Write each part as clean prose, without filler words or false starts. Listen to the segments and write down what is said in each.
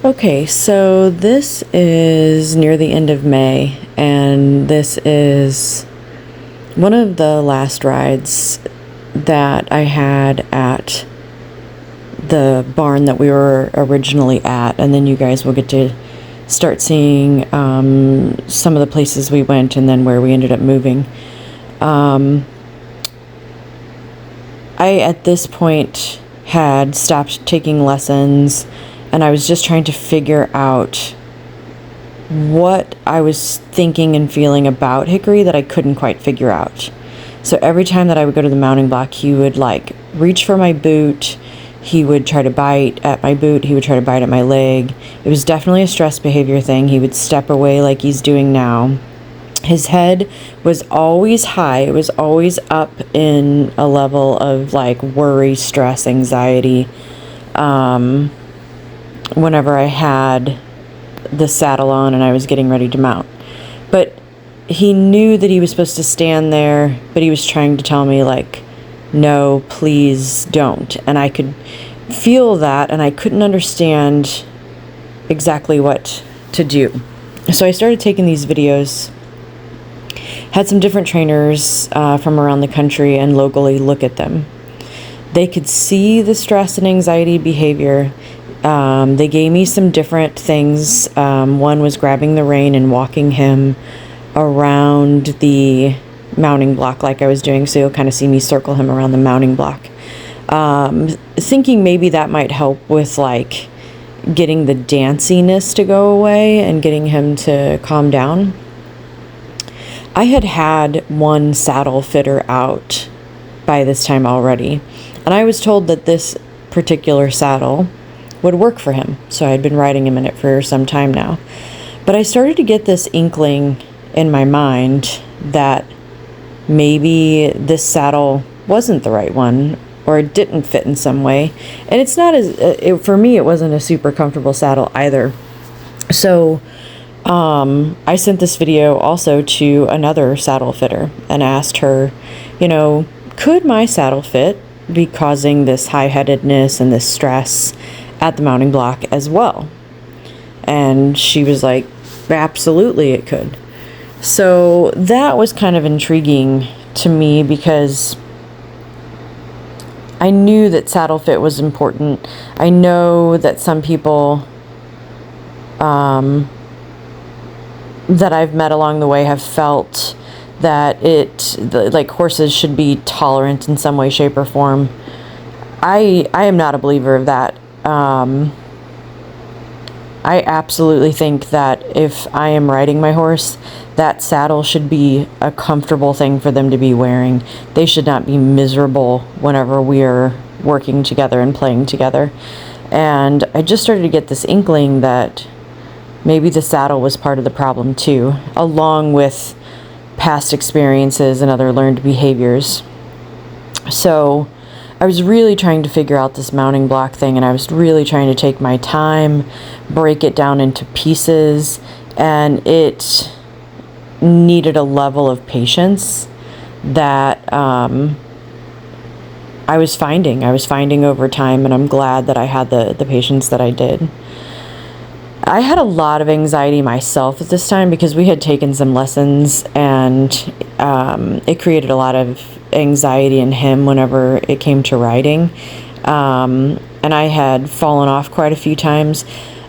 Okay, so this is near the end of May, and this is one of the last rides that I had at the barn that we were originally at, and then you guys will get to start seeing some of the places we went and then where we ended up moving. I, at this point, had stopped taking lessons, and I was just trying to figure out what I was thinking and feeling about Hickory that I couldn't quite figure out. So every time that I would go to the mounting block, he would like reach for my boot. He would try to bite at my boot. He would try to bite at my leg. It was definitely a stress behavior thing. He would step away like he's doing now. His head was always high. It was always up in a level of like worry, stress, anxiety. Whenever I had the saddle on and I was getting ready to mount. But he knew that he was supposed to stand there, but he was trying to tell me like, no, please don't. And I could feel that, and I couldn't understand exactly what to do. So I started taking these videos, had some different trainers from around the country and locally look at them. They could see the stress and anxiety behavior. They gave me some different things. One was grabbing the rein and walking him around the mounting block like I was doing, so you'll kind of see me circle him around the mounting block. Thinking maybe that might help with like getting the danciness to go away and getting him to calm down. I had one saddle fitter out by this time already, and I was told that this particular saddle would work for him, so I had been riding him in it for some time now. But I started to get this inkling in my mind that maybe this saddle wasn't the right one, or it didn't fit in some way. And it's not for me, it wasn't a super comfortable saddle either. So I sent this video also to another saddle fitter and asked her, could my saddle fit be causing this high-headedness and this stress at the mounting block as well? And she was like, absolutely it could. So that was kind of intriguing to me because I knew that saddle fit was important. I know that some people that I've met along the way have felt that like horses should be tolerant in some way, shape, or form. I am not a believer of that. I absolutely think that if I am riding my horse, that saddle should be a comfortable thing for them to be wearing. They should not be miserable whenever we are working together and playing together. And I just started to get this inkling that maybe the saddle was part of the problem too, along with past experiences and other learned behaviors. So I was really trying to figure out this mounting block thing, and I was really trying to take my time, break it down into pieces, and it needed a level of patience that I was finding over time, and I'm glad that I had the patience that I did. I had a lot of anxiety myself at this time because we had taken some lessons, and it created a lot of anxiety in him whenever it came to riding. And I had fallen off quite a few times.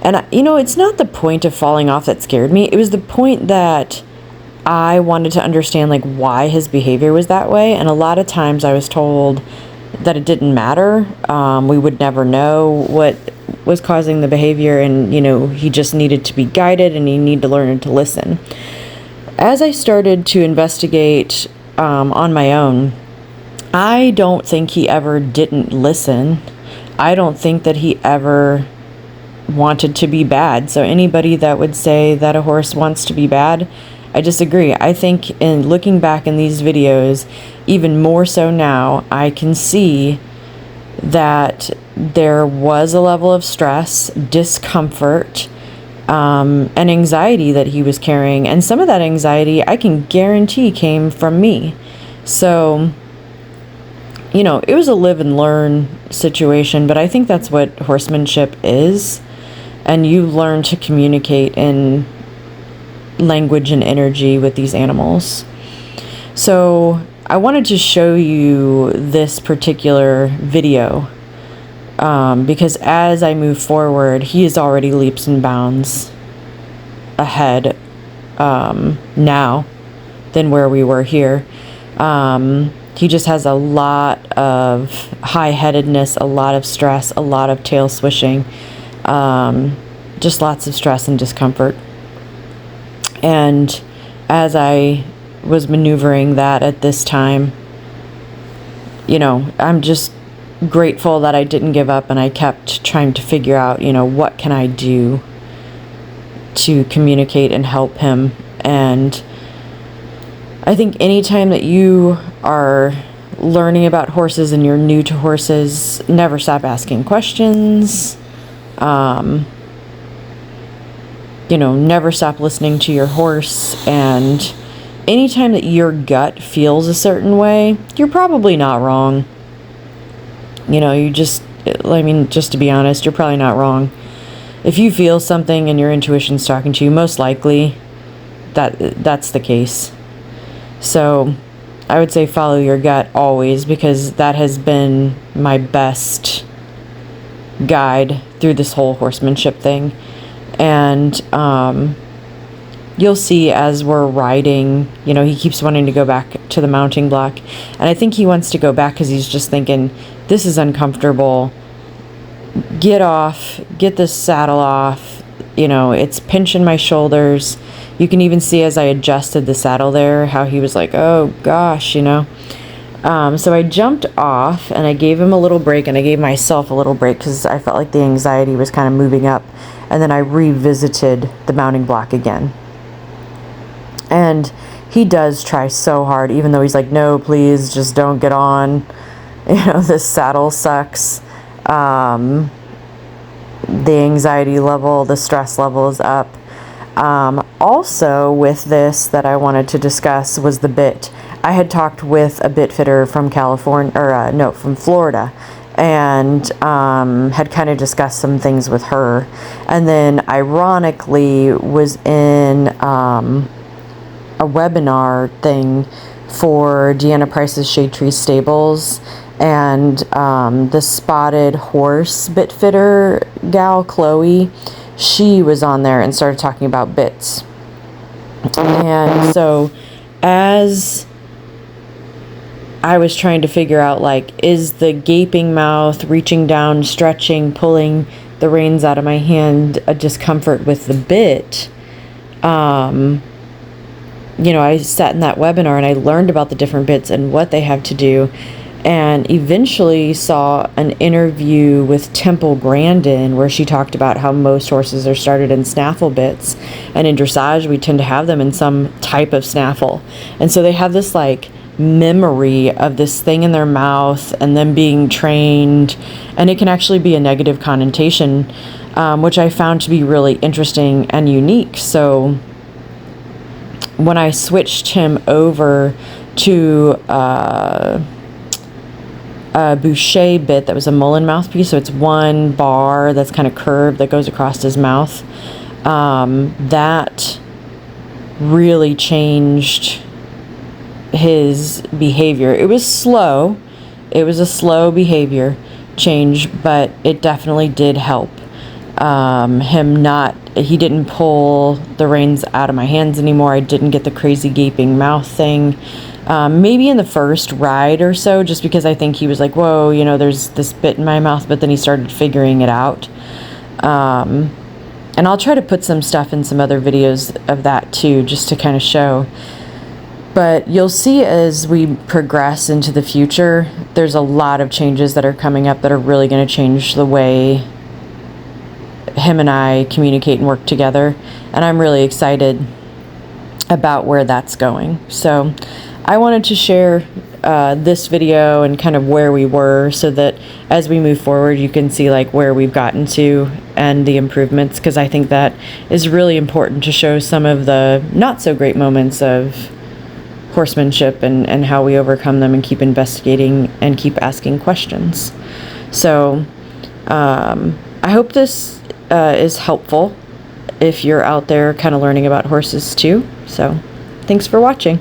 And, it's not the point of falling off that scared me. It was the point that I wanted to understand, like, why his behavior was that way. And a lot of times I was told that it didn't matter. We would never know what was causing the behavior, and he just needed to be guided and he needed to learn to listen. As I started to investigate on my own, I don't think he ever didn't listen. I don't think that he ever wanted to be bad. So anybody that would say that a horse wants to be bad, I disagree. I think in looking back in these videos, even more so now, I can see that there was a level of stress, discomfort, and anxiety that he was carrying. And some of that anxiety, I can guarantee, came from me. So, it was a live and learn situation, but I think that's what horsemanship is. and you learn to communicate in language and energy with these animals. So I wanted to show you this particular video because as I move forward, he is already leaps and bounds ahead now than where we were here. He just has a lot of high-headedness, a lot of stress, a lot of tail swishing, just lots of stress and discomfort. And as I was maneuvering that at this time, you know, I'm just grateful that I didn't give up, and I kept trying to figure out, you know, what can I do to communicate and help him. And I think anytime that you are learning about horses and you're new to horses, never stop asking questions. You know, never stop listening to your horse. And anytime that your gut feels a certain way, you're probably not wrong. You know, just to be honest, you're probably not wrong. If you feel something and your intuition's talking to you, most likely that's the case. So I would say follow your gut always, because that has been my best guide through this whole horsemanship thing. And you'll see as we're riding, you know, he keeps wanting to go back to the mounting block. And I think he wants to go back because he's just thinking, this is uncomfortable. Get off, get this saddle off. You know, it's pinching my shoulders. You can even see as I adjusted the saddle there, how he was like, oh gosh, you know. So I jumped off and I gave him a little break, and I gave myself a little break because I felt like the anxiety was kind of moving up. And then I revisited the mounting block again. And he does try so hard, even though he's like, no, please, just don't get on. You know, this saddle sucks. The anxiety level, the stress level is up. Also with this that I wanted to discuss was the bit. I had talked with a bit fitter from from Florida, and had kind of discussed some things with her. And then ironically was in a webinar thing for Deanna Price's Shade Tree Stables, and the Spotted Horse bit fitter gal, Chloe, she was on there and started talking about bits. And so as I was trying to figure out, like, is the gaping mouth, reaching down, stretching, pulling the reins out of my hand a discomfort with the bit? You know, I sat in that webinar and I learned about the different bits and what they have to do, and eventually saw an interview with Temple Grandin where she talked about how most horses are started in snaffle bits, and in dressage we tend to have them in some type of snaffle. And so they have this like memory of this thing in their mouth and them being trained, and it can actually be a negative connotation, which I found to be really interesting and unique. So when I switched him over to a Boucher bit that was a Mullen mouthpiece, so it's one bar that's kind of curved that goes across his mouth, that really changed his behavior. It was slow. It was a slow behavior change, but it definitely did help. He didn't pull the reins out of my hands anymore. I didn't get the crazy gaping mouth thing. Maybe in the first ride or so, just because I think he was like, whoa, you know, there's this bit in my mouth, but then he started figuring it out. And I'll try to put some stuff in some other videos of that too, just to kind of show. But you'll see as we progress into the future, there's a lot of changes that are coming up that are really going to change the way him and I communicate and work together. And I'm really excited about where that's going. So I wanted to share this video and kind of where we were, so that as we move forward you can see like where we've gotten to and the improvements, because I think that is really important to show some of the not so great moments of horsemanship and how we overcome them and keep investigating and keep asking questions. So I hope this is helpful if you're out there kind of learning about horses too. So thanks for watching.